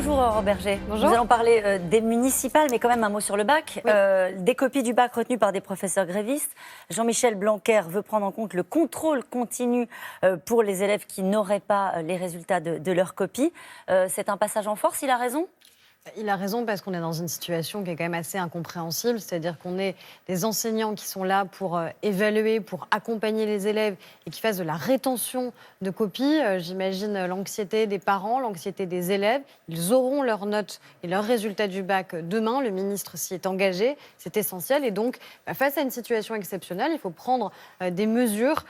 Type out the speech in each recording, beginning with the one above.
Bonjour Aurore Berger. Bonjour. Nous allons parler des municipales, mais quand même un mot sur le bac. Oui. Des copies du bac retenues par des professeurs grévistes. Jean-Michel Blanquer veut prendre en compte le contrôle continu pour les élèves qui n'auraient pas les résultats de leur copie. C'est un passage en force, il a raison ? Il a raison parce qu'on est dans une situation qui est quand même assez incompréhensible, c'est-à-dire qu'on est des enseignants qui sont là pour évaluer, pour accompagner les élèves et qui fassent de la rétention de copies. J'imagine l'anxiété des parents, l'anxiété des élèves. Ils auront leurs notes et leurs résultats du bac demain. Le ministre s'y est engagé, c'est essentiel. Et donc, face à une situation exceptionnelle, il faut prendre des mesures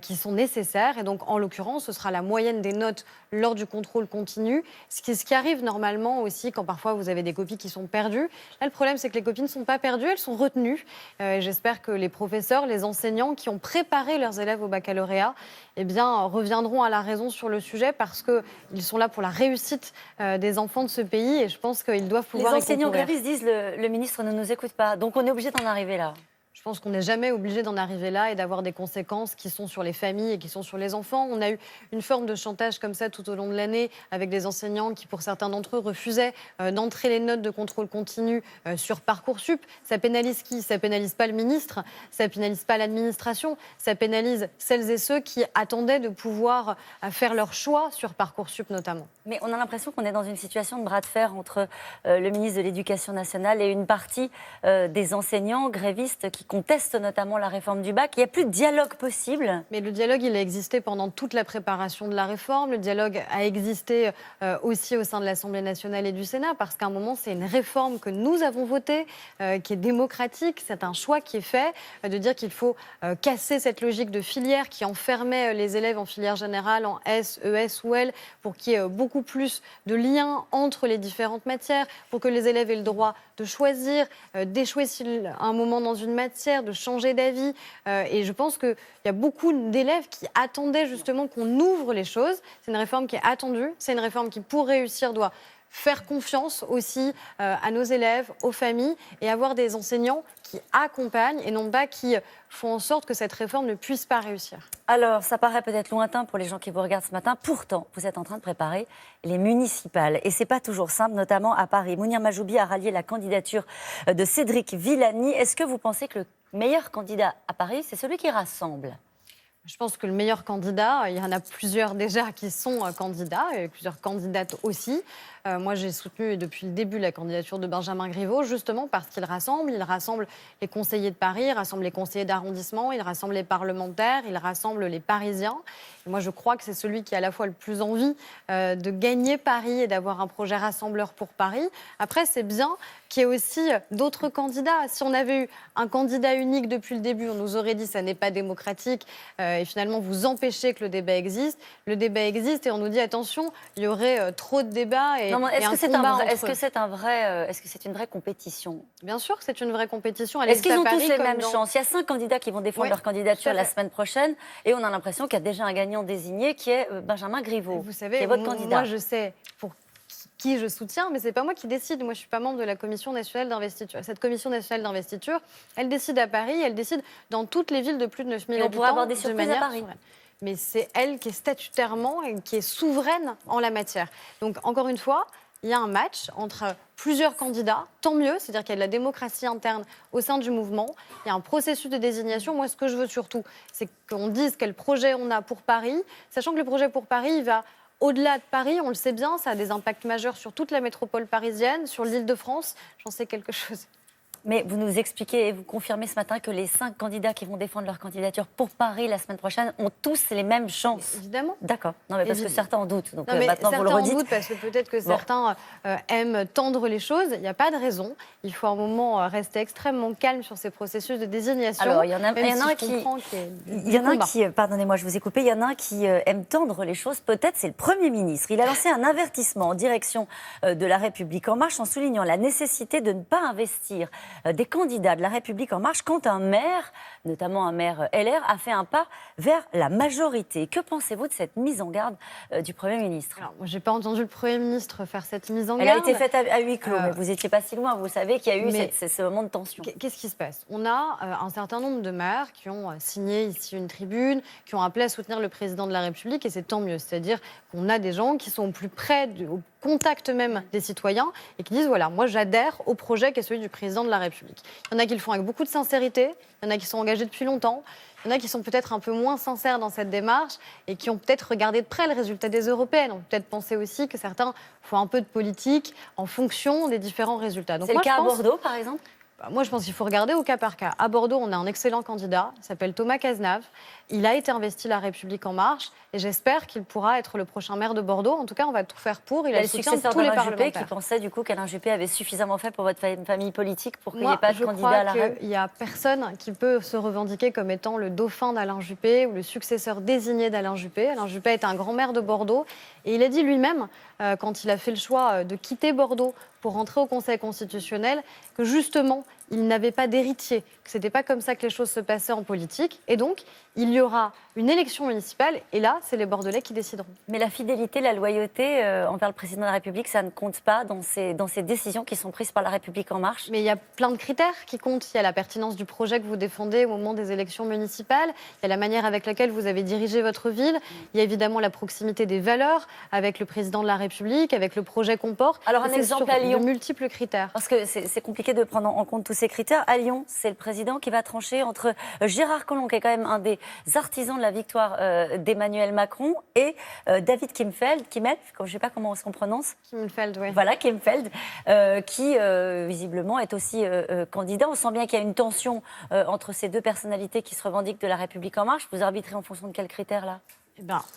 qui sont nécessaires. Et donc, en l'occurrence, ce sera la moyenne des notes lors du contrôle continu. Ce qui arrive normalement aussi quand parfois vous avez des copies qui sont perdues. Là, le problème, c'est que les copies ne sont pas perdues, elles sont retenues. J'espère que les professeurs, les enseignants qui ont préparé leurs élèves au baccalauréat, reviendront à la raison sur le sujet parce qu'ils sont là pour la réussite des enfants de ce pays et je pense qu'ils doivent pouvoir y concourir. Les enseignants grévistes disent le ministre ne nous écoute pas, donc on est obligé d'en arriver là. Je pense qu'on n'est jamais obligé d'en arriver là et d'avoir des conséquences qui sont sur les familles et qui sont sur les enfants. On a eu une forme de chantage comme ça tout au long de l'année avec des enseignants qui, pour certains d'entre eux, refusaient d'entrer les notes de contrôle continu sur Parcoursup. Ça pénalise qui ? Ça pénalise pas le ministre, ça pénalise pas l'administration, ça pénalise celles et ceux qui attendaient de pouvoir faire leur choix sur Parcoursup notamment. Mais on a l'impression qu'on est dans une situation de bras de fer entre le ministre de l'Éducation nationale et une partie des enseignants grévistes qui contestent notamment la réforme du bac. Il n'y a plus de dialogue possible. Mais le dialogue, il a existé pendant toute la préparation de la réforme. Le dialogue a existé aussi au sein de l'Assemblée nationale et du Sénat, parce qu'à un moment, c'est une réforme que nous avons votée, qui est démocratique. C'est un choix qui est fait de dire qu'il faut casser cette logique de filière qui enfermait les élèves en filière générale, en S, ES ou L, pour qu'il y ait beaucoup plus de liens entre les différentes matières, pour que les élèves aient le droit de choisir, d'échouer à un moment dans une matière, de changer d'avis. Et je pense qu'il y a beaucoup d'élèves qui attendaient justement qu'on ouvre les choses. C'est une réforme qui est attendue. C'est une réforme qui, pour réussir, doit faire confiance aussi à nos élèves, aux familles et avoir des enseignants qui accompagnent et non pas qui font en sorte que cette réforme ne puisse pas réussir. Alors, ça paraît peut-être lointain pour les gens qui vous regardent ce matin. Pourtant, vous êtes en train de préparer les municipales. Et ce n'est pas toujours simple, notamment à Paris. Mounir Majoubi a rallié la candidature de Cédric Villani. Est-ce que vous pensez que le meilleur candidat à Paris, c'est celui qui rassemble ? Je pense que le meilleur candidat, il y en a plusieurs déjà qui sont candidats, et plusieurs candidates aussi. Moi, j'ai soutenu depuis le début la candidature de Benjamin Griveaux, justement parce qu'il rassemble. Il rassemble les conseillers de Paris, il rassemble les conseillers d'arrondissement, il rassemble les parlementaires, il rassemble les Parisiens. Et moi, je crois que c'est celui qui a à la fois le plus envie de gagner Paris et d'avoir un projet rassembleur pour Paris. Après, c'est bien qu'il y ait aussi d'autres candidats. Si on avait eu un candidat unique depuis le début, on nous aurait dit que ça n'est pas démocratique et finalement vous empêchez que le débat existe. Le débat existe et on nous dit attention, il y aurait trop de débats et est-ce que c'est une vraie compétition ? Bien sûr que c'est une vraie compétition. Est-ce qu'ils ont tous les mêmes chances ? Il y a 5 candidats qui vont défendre leur candidature la semaine prochaine et on a l'impression qu'il y a déjà un gagnant désigné qui est Benjamin Griveaux, vous savez, qui est votre candidat. Moi, je sais pour qui je soutiens, mais ce n'est pas moi qui décide. Moi, je ne suis pas membre de la Commission nationale d'investiture. Cette Commission nationale d'investiture, elle décide à Paris, elle décide dans toutes les villes de plus de 9000 habitants. On pourrait avoir des surprises à Paris. Mais c'est elle qui est statutairement et qui est souveraine en la matière. Donc, encore une fois, il y a un match entre plusieurs candidats, tant mieux, c'est-à-dire qu'il y a de la démocratie interne au sein du mouvement, il y a un processus de désignation. Moi, ce que je veux surtout, c'est qu'on dise quel projet on a pour Paris, sachant que le projet pour Paris, il va au-delà de Paris, on le sait bien, ça a des impacts majeurs sur toute la métropole parisienne, sur l'Île-de-France, j'en sais quelque chose. Mais vous nous expliquez et vous confirmez ce matin que les 5 candidats qui vont défendre leur candidature pour Paris la semaine prochaine ont tous les mêmes chances. Mais évidemment. D'accord. Non, mais parce que certains en doutent. Donc maintenant, vous le redites. Certains en doutent parce que peut-être que certains aiment tendre les choses. Il n'y a pas de raison. Il faut à un moment rester extrêmement calme sur ces processus de désignation. Alors, il y en a un qui, pardonnez-moi, je vous ai coupé, il y en a un qui aime tendre les choses. Peut-être c'est le Premier ministre. Il a lancé un avertissement en direction de La République En Marche en soulignant la nécessité de ne pas investir des candidats de La République En Marche quand un maire, notamment un maire LR, a fait un pas vers la majorité. Que pensez-vous de cette mise en garde du Premier ministre? Alors, moi, je n'ai pas entendu le Premier ministre faire cette mise en Elle garde. a été faite à huis clos, mais vous n'étiez pas si loin. Vous savez qu'il y a eu ce moment de tension. Qu'est-ce qui se passe? On a un certain nombre de maires qui ont signé ici une tribune, qui ont appelé à soutenir le président de la République, et c'est tant mieux. C'est-à-dire qu'on a des gens qui sont au plus près, au contact même des citoyens, et qui disent, voilà, moi j'adhère au projet qui est celui du président de la République. Il y en a qui le font avec beaucoup de sincérité, il y en a qui sont engagés depuis longtemps, il y en a qui sont peut-être un peu moins sincères dans cette démarche et qui ont peut-être regardé de près le résultat des européennes. On peut peut-être penser aussi que certains font un peu de politique en fonction des différents résultats. C'est le cas à Bordeaux, par exemple? Moi, je pense qu'il faut regarder au cas par cas. À Bordeaux, on a un excellent candidat, il s'appelle Thomas Cazenave. Il a été investi La République En Marche et j'espère qu'il pourra être le prochain maire de Bordeaux. En tout cas, on va tout faire pour. Il a le soutien de tous les parlementaires. Qui pensait du coup qu'Alain Juppé avait suffisamment fait pour votre famille politique pour qu'il n'y ait pas de candidat à la reine. Il n'y a personne qui peut se revendiquer comme étant le dauphin d'Alain Juppé ou le successeur désigné d'Alain Juppé. Alain Juppé est un grand maire de Bordeaux et il a dit lui-même, quand il a fait le choix de quitter Bordeaux pour rentrer au Conseil constitutionnel, que justement, il n'avait pas d'héritier, que ce n'était pas comme ça que les choses se passaient en politique. Et donc, il y aura une élection municipale, et là, c'est les Bordelais qui décideront. Mais la fidélité, la loyauté envers le président de la République, ça ne compte pas dans ces décisions qui sont prises par la République En Marche? Mais il y a plein de critères qui comptent. Il y a la pertinence du projet que vous défendez au moment des élections municipales, il y a la manière avec laquelle vous avez dirigé votre ville, il y a évidemment la proximité des valeurs avec le président de la République, avec le projet qu'on porte. Alors un exemple à Lyon. De multiples critères. Parce que c'est compliqué de prendre en compte tous ces critères. À Lyon, c'est le président qui va trancher entre Gérard Collomb, qui est quand même un des artisans de la victoire d'Emmanuel Macron, et David Kimfeld, je ne sais pas comment on prononce. Kimfeld, oui. Voilà, Kimfeld, qui visiblement est aussi candidat. On sent bien qu'il y a une tension entre ces deux personnalités qui se revendiquent de la République En Marche. Vous arbitrez en fonction de quels critères là?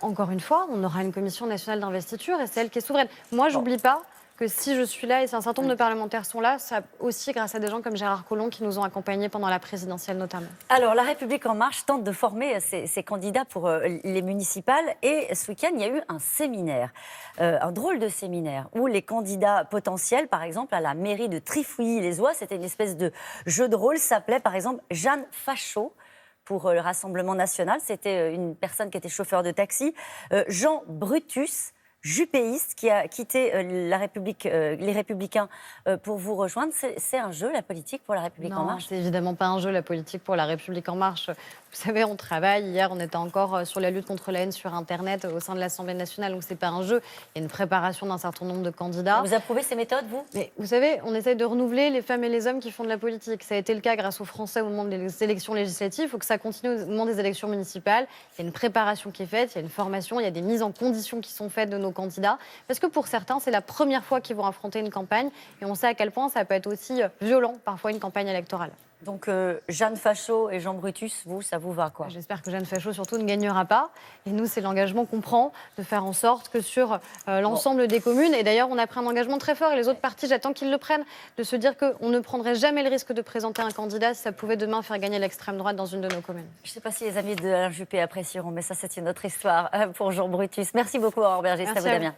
Encore une fois, on aura une commission nationale d'investiture et c'est elle qui est souveraine. Moi, j'oublie pas que si je suis là et si un certain nombre de parlementaires sont là, c'est aussi grâce à des gens comme Gérard Collomb qui nous ont accompagnés pendant la présidentielle notamment. Alors, la République En Marche tente de former ses candidats pour les municipales et ce week-end, il y a eu un séminaire, un drôle de séminaire où les candidats potentiels, par exemple à la mairie de Trifouilly-les-Oies, c'était une espèce de jeu de rôle, s'appelait par exemple Jeanne Fachot. Pour le Rassemblement national, c'était une personne qui était chauffeur de taxi. Jean Brutus, juppéiste, qui a quitté les Républicains pour vous rejoindre. C'est un jeu, la politique, pour la République En Marche? Non, c'est évidemment pas un jeu, la politique pour la République En Marche. Vous savez, on travaille. Hier, on était encore sur la lutte contre la haine sur Internet au sein de l'Assemblée nationale, donc c'est pas un jeu. Il y a une préparation d'un certain nombre de candidats. Vous approuvez ces méthodes, vous? Mais vous savez, on essaye de renouveler les femmes et les hommes qui font de la politique. Ça a été le cas grâce aux Français au moment des élections législatives. Il faut que ça continue au moment des élections municipales. Il y a une préparation qui est faite, il y a une formation, il y a des mises en condition qui sont faites de nos candidats. Parce que pour certains, c'est la première fois qu'ils vont affronter une campagne. Et on sait à quel point ça peut être aussi violent, parfois, une campagne électorale. Donc Jeanne Fachot et Jean Brutus, ça vous va quoi? J'espère que Jeanne Fachot surtout ne gagnera pas. Et nous, c'est l'engagement qu'on prend de faire en sorte que sur l'ensemble des communes, et d'ailleurs on a pris un engagement très fort et les autres partis, j'attends qu'ils le prennent, de se dire qu'on ne prendrait jamais le risque de présenter un candidat si ça pouvait demain faire gagner l'extrême droite dans une de nos communes. Je ne sais pas si les amis de Alain Juppé apprécieront, mais ça c'est une autre histoire pour Jean Brutus. Merci beaucoup Aurore Berger, ça vous va bien.